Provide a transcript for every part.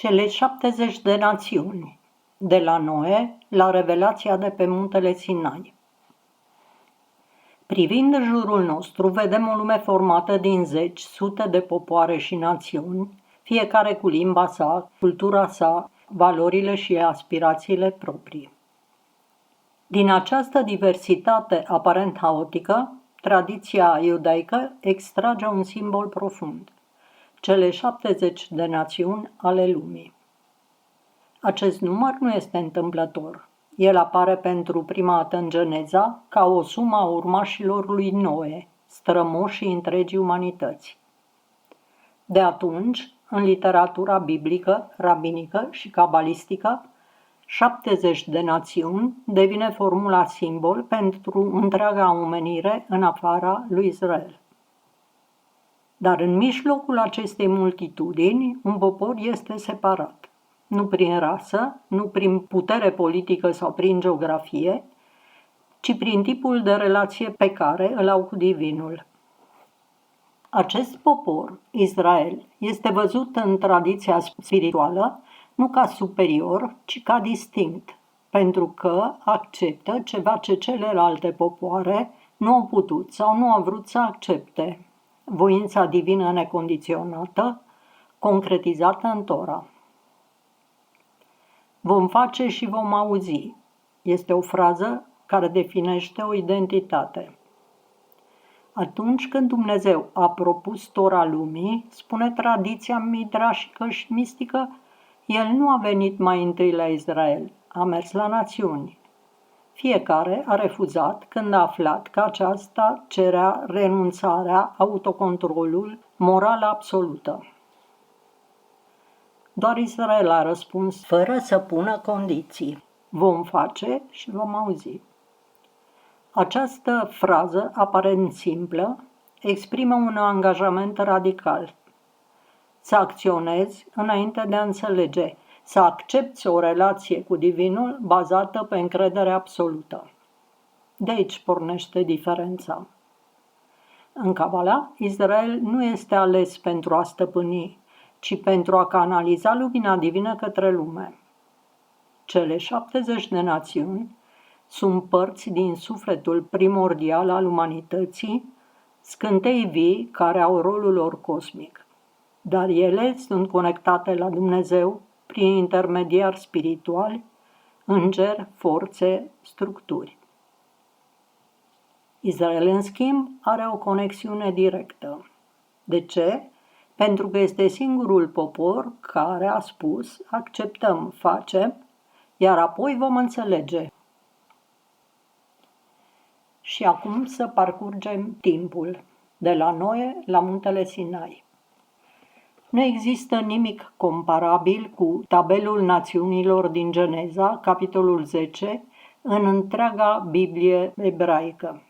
Cele 70 de națiuni, de la Noe la revelația de pe muntele Sinai. Privind în jurul nostru, vedem o lume formată din zeci, sute de popoare și națiuni, fiecare cu limba sa, cultura sa, valorile și aspirațiile proprii. Din această diversitate aparent haotică, tradiția iudaică extrage un simbol profund: cele 70 de națiuni ale lumii. Acest număr nu este întâmplător. El apare pentru prima dată în Geneza ca o sumă a urmașilor lui Noe, strămoșii întregii umanități. De atunci, în literatura biblică, rabinică și cabalistică, 70 de națiuni devine formula simbol pentru întreaga omenire în afara lui Israel. Dar în mijlocul acestei multitudini, un popor este separat. Nu prin rasă, nu prin putere politică sau prin geografie, ci prin tipul de relație pe care îl au cu divinul. Acest popor, Israel, este văzut în tradiția spirituală nu ca superior, ci ca distinct, pentru că acceptă ceva ce celelalte popoare nu au putut sau nu au vrut să accepte: voința divină necondiționată, concretizată în Tora. Vom face și vom auzi este o frază care definește o identitate. Atunci când Dumnezeu a propus Tora lumii, spune tradiția midrașică și mistică, El nu a venit mai întâi la Israel, a mers la națiuni. Fiecare a refuzat când a aflat că aceasta cerea renunțarea, autocontrolul, morala absolută. Doar Israel a răspuns fără să pună condiții: vom face și vom auzi. Această frază, aparent simplă, exprimă un angajament radical: să acționezi înainte de a înțelege, să accepți o relație cu divinul bazată pe încredere absolută. De aici pornește diferența. În Cabala, Israel nu este ales pentru a stăpâni, ci pentru a canaliza lumina divină către lume. Cele 70 de națiuni sunt părți din sufletul primordial al umanității, scântei vii care au rolul lor cosmic, dar ele sunt conectate la Dumnezeu prin intermediari spirituali, îngeri, forțe, structuri. Israel, în schimb, are o conexiune directă. De ce? Pentru că este singurul popor care a spus: acceptăm, facem, iar apoi vom înțelege. Și acum să parcurgem timpul, de la Noe la muntele Sinai. Nu există nimic comparabil cu tabelul națiunilor din Geneza, capitolul 10, în întreaga Biblie ebraică.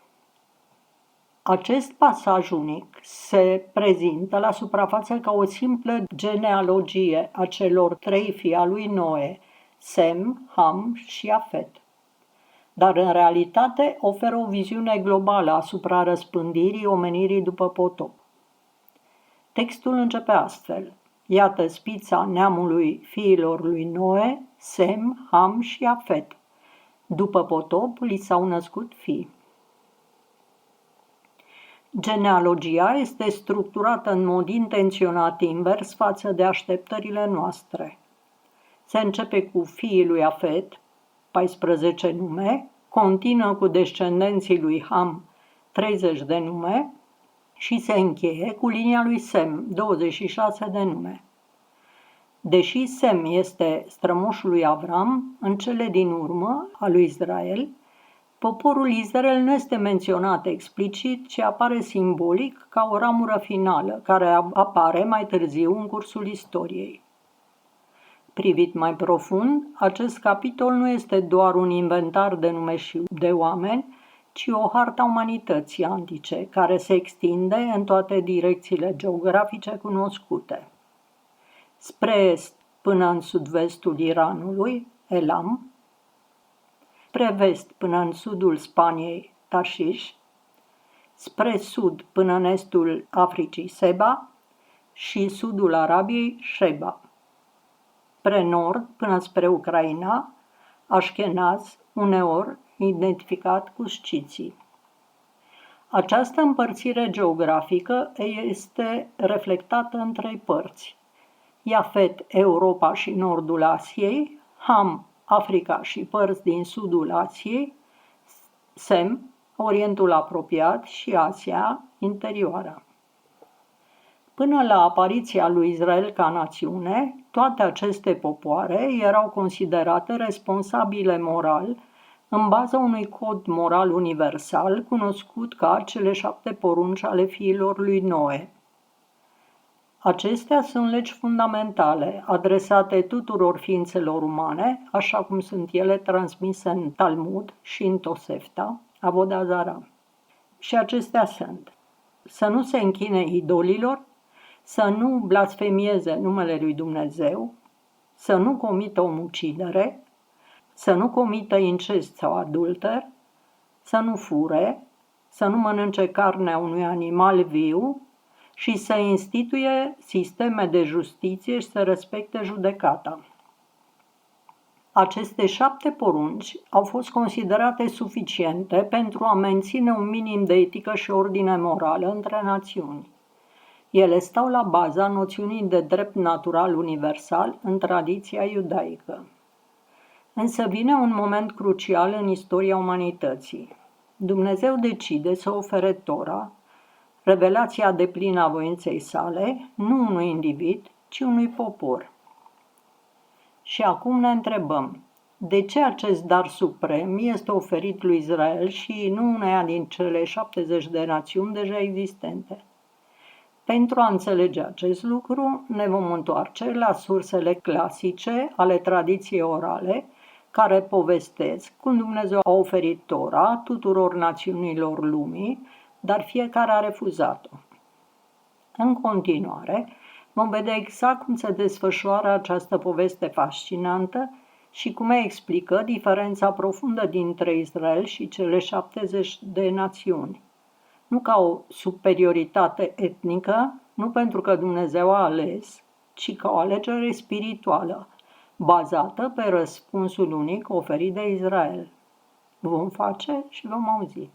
Acest pasaj unic se prezintă la suprafață ca o simplă genealogie a celor trei fii al lui Noe, Sem, Ham și Afet. Dar în realitate oferă o viziune globală asupra răspândirii omenirii după potop. Textul începe astfel: iată spița neamului fiilor lui Noe, Sem, Ham și Afet. După potop li s-au născut fii. Genealogia este structurată în mod intenționat invers față de așteptările noastre. Se începe cu fiii lui Afet, 14 nume, continuă cu descendenții lui Ham, 30 de nume, și se încheie cu linia lui Sem, 26 de nume. Deși Sem este strămoșul lui Avram, în cele din urmă a lui Israel, poporul Israel nu este menționat explicit, ci apare simbolic ca o ramură finală, care apare mai târziu în cursul istoriei. Privit mai profund, acest capitol nu este doar un inventar de nume și de oameni, ci o hartă a umanității antice, care se extinde în toate direcțiile geografice cunoscute. Spre est până în sud-vestul Iranului, Elam, spre vest până în sudul Spaniei, Tarshish, spre sud până în estul Africii, Seba, și sudul Arabiei, Sheba. spre nord până spre Ucraina, Ashkenaz, uneori identificat cu sciții. Această împărțire geografică este reflectată în trei părți: Iafet, Europa și nordul Asiei, Ham, Africa și părți din sudul Asiei, Sem, Orientul apropiat și Asia interioară. Până la apariția lui Israel ca națiune, toate aceste popoare erau considerate responsabile moral în baza unui cod moral universal cunoscut ca cele 7 porunci ale fiilor lui Noe. Acestea sunt legi fundamentale, adresate tuturor ființelor umane, așa cum sunt ele transmise în Talmud și în Tosefta, Avoda Zara. Și acestea sunt: să nu se închine idolilor, să nu blasfemieze numele lui Dumnezeu, să nu comită omucidere, să nu comită incest sau adulter, să nu fure, să nu mănânce carnea unui animal viu și să instituie sisteme de justiție și să respecte judecata. Aceste 7 porunci au fost considerate suficiente pentru a menține un minim de etică și ordine morală între națiuni. Ele stau la baza noțiunii de drept natural universal în tradiția iudaică. Însă vine un moment crucial în istoria umanității. Dumnezeu decide să ofere Tora, revelația deplină a voinței sale, nu unui individ, ci unui popor. Și acum ne întrebăm, de ce acest dar suprem este oferit lui Israel și nu uneia din cele 70 de națiuni deja existente? Pentru a înțelege acest lucru, ne vom întoarce la sursele clasice ale tradiției orale, care povestesc cum Dumnezeu a oferit Tora tuturor națiunilor lumii, dar fiecare a refuzat-o. În continuare, vom vedea exact cum se desfășoară această poveste fascinantă și cum explică diferența profundă dintre Israel și cele 70 de națiuni. Nu ca o superioritate etnică, nu pentru că Dumnezeu a ales, ci ca o alegere spirituală, bazată pe răspunsul unic oferit de Israel. Vom face și vom auzi.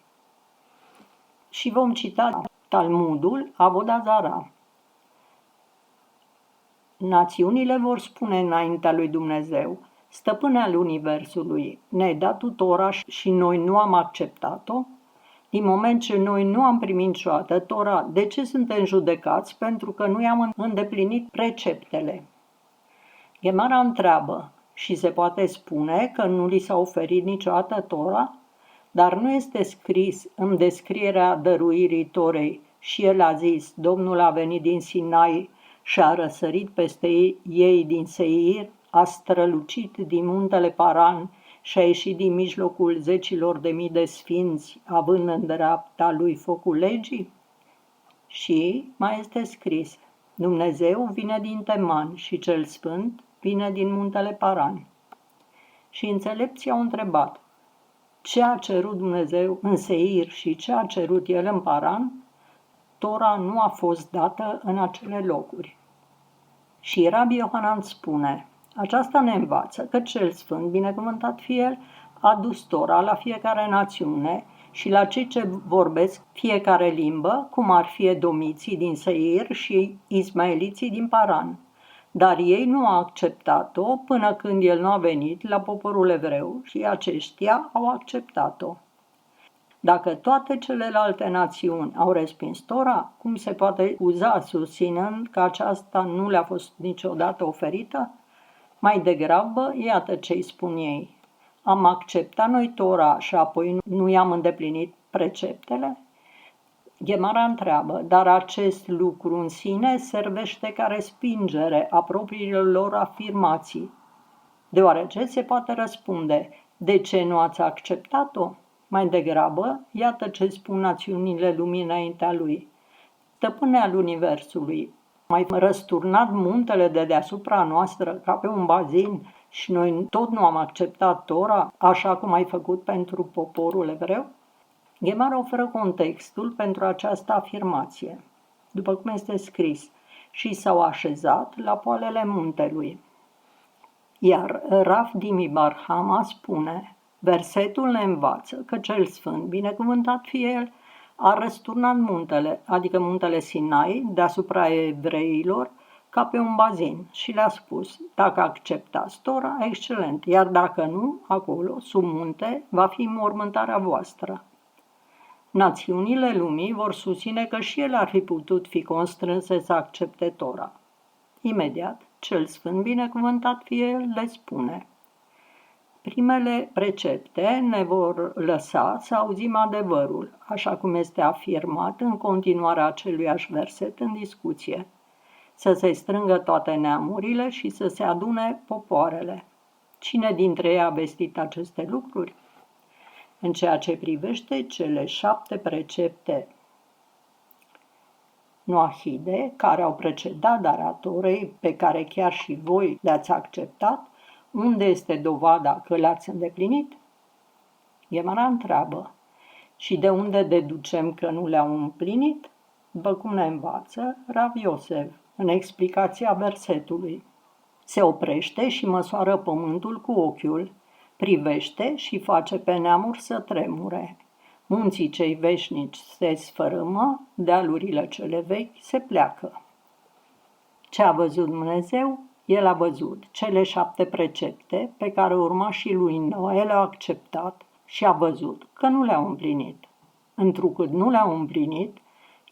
Și vom cita Talmudul, Avoda Zara. Națiunile vor spune înaintea lui Dumnezeu: Stăpâne al universului, ne-ai dat tu Tora și noi nu am acceptat-o? Din moment ce noi nu am primit niciodată Tora, de ce suntem judecați pentru că nu i-am îndeplinit preceptele? Gemara întreabă: și se poate spune că nu li s-a oferit niciodată Tora? Dar nu este scris în descrierea dăruirii Torei și el a zis: Domnul a venit din Sinai și a răsărit peste ei din Seir, a strălucit din muntele Paran și a ieșit din mijlocul zecilor de mii de sfinți, având în dreapta lui focul legii? Și mai este scris: Dumnezeu vine din Teman și cel sfânt vine din muntele Paran. Și înțelepții au întrebat: ce a cerut Dumnezeu în Seir și ce a cerut el în Paran? Tora nu a fost dată în acele locuri. Și Rabbi Iohanan spune: aceasta ne învață că cel sfânt, binecuvântat fie el, a dus Tora la fiecare națiune și la cei ce vorbesc fiecare limbă, cum ar fi edomiții din Seir și ismaeliții din Paran. Dar ei nu au acceptat-o până când el nu a venit la poporul evreu și aceștia au acceptat-o. Dacă toate celelalte națiuni au respins Tora, cum se poate uza susținând că aceasta nu le-a fost niciodată oferită? Mai degrabă, iată ce îi spun ei: am acceptat noi Tora și apoi nu i-am îndeplinit preceptele? Gemara întreabă: dar acest lucru în sine servește ca respingere a propriilor lor afirmații. Deoarece se poate răspunde: de ce nu ați acceptat-o? Mai degrabă, iată ce spun națiunile lumii înaintea lui: Stăpâne al universului, mai răsturnat muntele de deasupra noastră ca pe un bazin și noi tot nu am acceptat Tora, așa cum ai făcut pentru poporul evreu? Gemara oferă contextul pentru această afirmație. După cum este scris: și s-au așezat la poalele muntelui. Iar Rav Dimi Bar Hama spune: versetul ne învață că cel sfânt, binecuvântat fie el, a răsturnat muntele, adică muntele Sinai, deasupra evreilor, ca pe un bazin și le-a spus: dacă acceptați Tora, excelent, iar dacă nu, acolo, sub munte, va fi mormântarea voastră. Națiunile lumii vor susține că și ele ar fi putut fi constrânse să accepte Tora. Imediat, cel sfânt, binecuvântat fie el, le spune: primele precepte ne vor lăsa să auzim adevărul, așa cum este afirmat în continuarea aceluiași verset în discuție, să se strângă toate neamurile și să se adune popoarele. Cine dintre ei a vestit aceste lucruri? În ceea ce privește cele 7 precepte noahide, care au precedat darea Torei, pe care chiar și voi le-ați acceptat, unde este dovada că le-ați îndeplinit? Gemara întreabă: și de unde deducem că nu le-au împlinit? După cum ne învață Rav Iosef în explicația versetului. Se oprește și măsoară pământul cu ochiul, privește și face pe neamuri să tremure. Munții cei veșnici se sfărâmă, dealurile cele vechi se pleacă. Ce a văzut Dumnezeu? El a văzut cele 7 precepte pe care urmașii lui Noe le-au acceptat și a văzut că nu le-au împlinit. Întrucât nu le-au împlinit,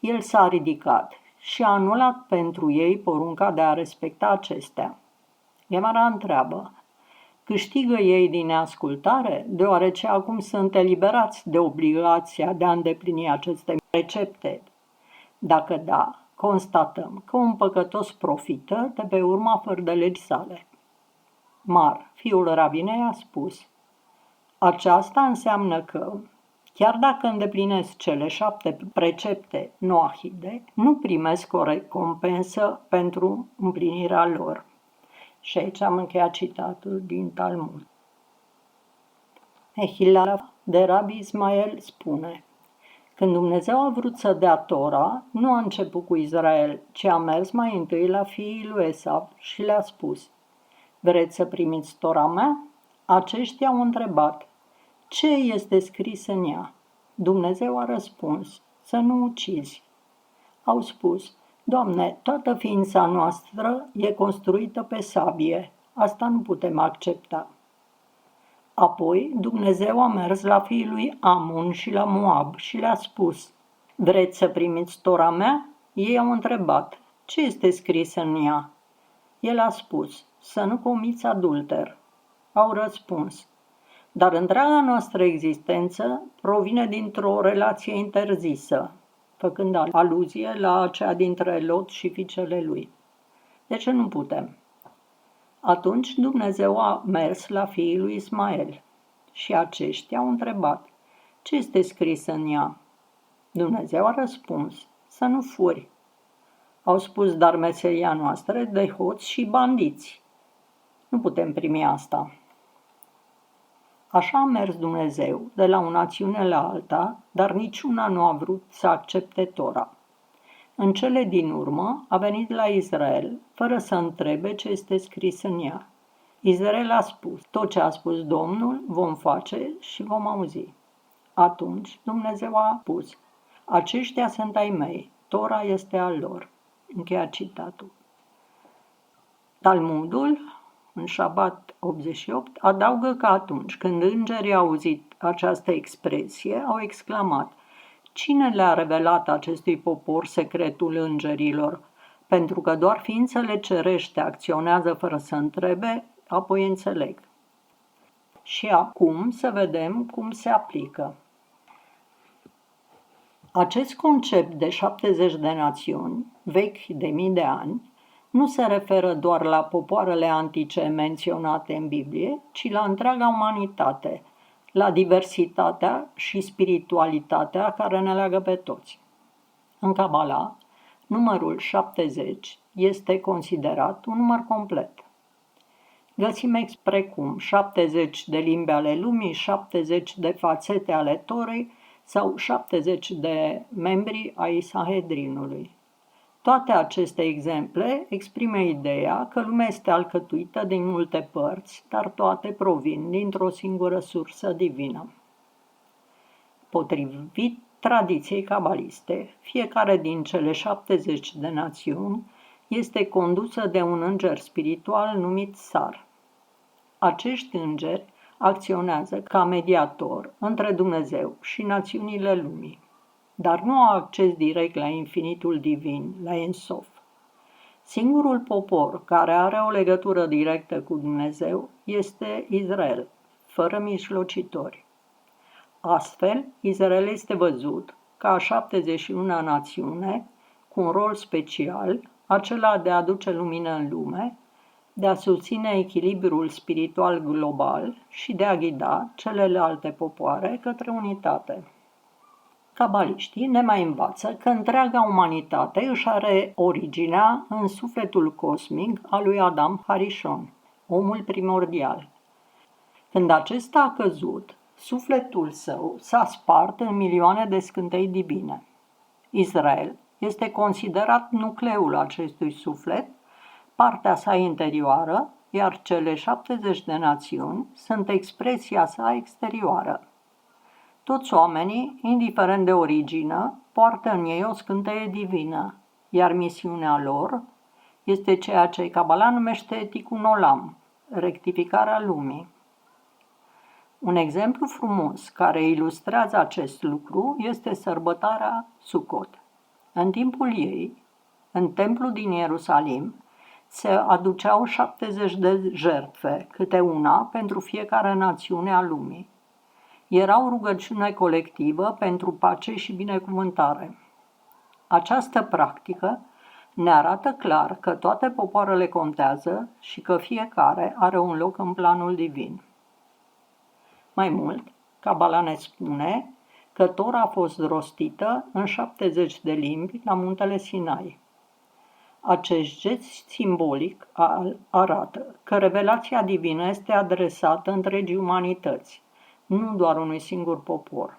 el s-a ridicat și a anulat pentru ei porunca de a respecta acestea. Gemara întreabă: câștigă ei din neascultare, deoarece acum sunt eliberați de obligația de a îndeplini aceste precepte? Dacă da, constatăm că un păcătos profită de pe urma fără de legi sale. Mar, fiul Rabinei, a spus: aceasta înseamnă că, chiar dacă îndeplinesc cele 7 precepte noahide, nu primesc o recompensă pentru împlinirea lor. Și aici am încheiat citatul din Talmud. Mehila de Rabbi Ismael spune: când Dumnezeu a vrut să dea Tora, nu a început cu Israel, ci a mers mai întâi la fiii lui Esav și le-a spus: vreți să primiți Tora mea? Aceștia au întrebat: ce este scris în ea? Dumnezeu a răspuns: să nu ucizi. Au spus: Doamne, toată ființa noastră e construită pe sabie, asta nu putem accepta. Apoi Dumnezeu a mers la fiii lui Amun și la Moab și le-a spus: vreți să primiți Tora mea? Ei au întrebat: ce este scris în ea? El a spus: să nu comiți adulter. Au răspuns: dar întreaga noastră existență provine dintr-o relație interzisă, făcând aluzie la aceea dintre Lot și fiicele lui. De ce nu putem? Atunci Dumnezeu a mers la fiii lui Ismael și aceștia au întrebat: ce este scris în ea? Dumnezeu a răspuns: să nu furi. Au spus: dar meseria noastră de hoți și bandiți. Nu putem primi asta. Așa a mers Dumnezeu de la o națiune la alta, dar niciuna nu a vrut să accepte Tora. În cele din urmă a venit la Israel, fără să întrebe ce este scris în ea. Israel a spus: tot ce a spus Domnul vom face și vom auzi. Atunci Dumnezeu a spus: aceștia sunt ai mei, Tora este al lor. Încheia citatul. Talmudul, în Șabat 88, adaugă că atunci când îngerii au auzit această expresie, au exclamat: cine le-a revelat acestui popor secretul îngerilor? Pentru că doar ființele cerește acționează fără să întrebe, apoi înțeleg. Și acum să vedem cum se aplică. Acest concept de 70 de națiuni, vechi de mii de ani, nu se referă doar la popoarele antice menționate în Biblie, ci la întreaga umanitate, la diversitatea și spiritualitatea care ne leagă pe toți. În Kabbalah, numărul 70 este considerat un număr complet. Găsim precum 70 de limbi ale lumii, 70 de fațete ale Torei sau 70 de membri ai Sanhedrinului. Toate aceste exemple exprimă ideea că lumea este alcătuită din multe părți, dar toate provin dintr-o singură sursă divină. Potrivit tradiției cabaliste, fiecare din cele 70 de națiuni este condusă de un înger spiritual numit Sar. Acești îngeri acționează ca mediator între Dumnezeu și națiunile lumii, dar nu au acces direct la infinitul divin, la Ensof. Singurul popor care are o legătură directă cu Dumnezeu este Israel, fără mijlocitori. Astfel, Israel este văzut ca a 71-a națiune, cu un rol special, acela de a aduce lumină în lume, de a susține echilibrul spiritual global și de a ghida celelalte popoare către unitate. Cabaliștii ne mai învață că întreaga umanitate își are originea în sufletul cosmic al lui Adam Harishon, omul primordial. Când acesta a căzut, sufletul său s-a spart în milioane de scântei divine. Israel este considerat nucleul acestui suflet, partea sa interioară, iar cele 70 de națiuni sunt expresia sa exterioară. Toți oamenii, indiferent de origine, poartă în ei o scânteie divină, iar misiunea lor este ceea ce Cabala numește Tikkun Olam, rectificarea lumii. Un exemplu frumos care ilustrează acest lucru este sărbătoarea Sukkot. În timpul ei, în templul din Ierusalim, se aduceau 70 de jertfe, câte una pentru fiecare națiune a lumii. Era o rugăciune colectivă pentru pace și binecuvântare. Această practică ne arată clar că toate popoarele contează și că fiecare are un loc în planul divin. Mai mult, Cabala ne spune că Tora a fost rostită în 70 de limbi la muntele Sinai. Acest gest simbolic arată că revelația divină este adresată întregii umanități, nu doar unui singur popor.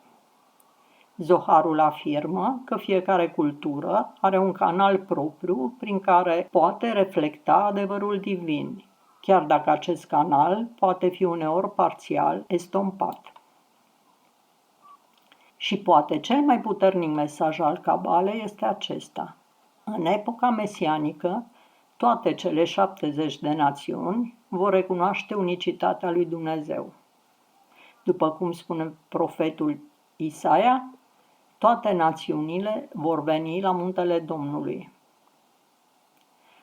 Zoharul afirmă că fiecare cultură are un canal propriu prin care poate reflecta adevărul divin, chiar dacă acest canal poate fi uneori parțial estompat. Și poate cel mai puternic mesaj al Cabalei este acesta. În epoca mesianică, toate cele 70 de națiuni vor recunoaște unicitatea lui Dumnezeu. După cum spune profetul Isaia, toate națiunile vor veni la muntele Domnului.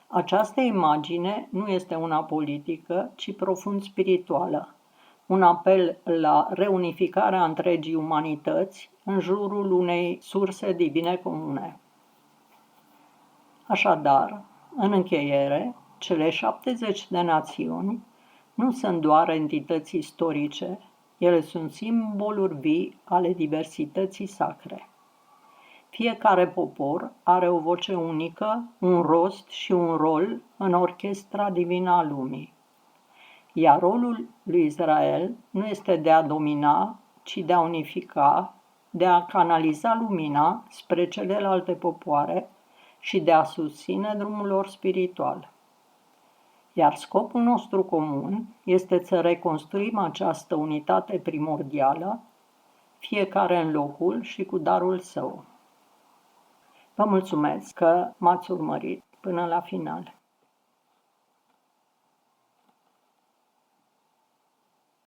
Această imagine nu este una politică, ci profund spirituală, un apel la reunificarea întregii umanități în jurul unei surse divine comune. Așadar, în încheiere, cele 70 de națiuni nu sunt doar entități istorice, ele sunt simboluri vii ale diversității sacre. Fiecare popor are o voce unică, un rost și un rol în orchestra divină a lumii. Iar rolul lui Israel nu este de a domina, ci de a unifica, de a canaliza lumina spre celelalte popoare și de a susține drumul lor spiritual. Iar scopul nostru comun este să reconstruim această unitate primordială, fiecare în locul și cu darul său. Vă mulțumesc că m-ați urmărit până la final.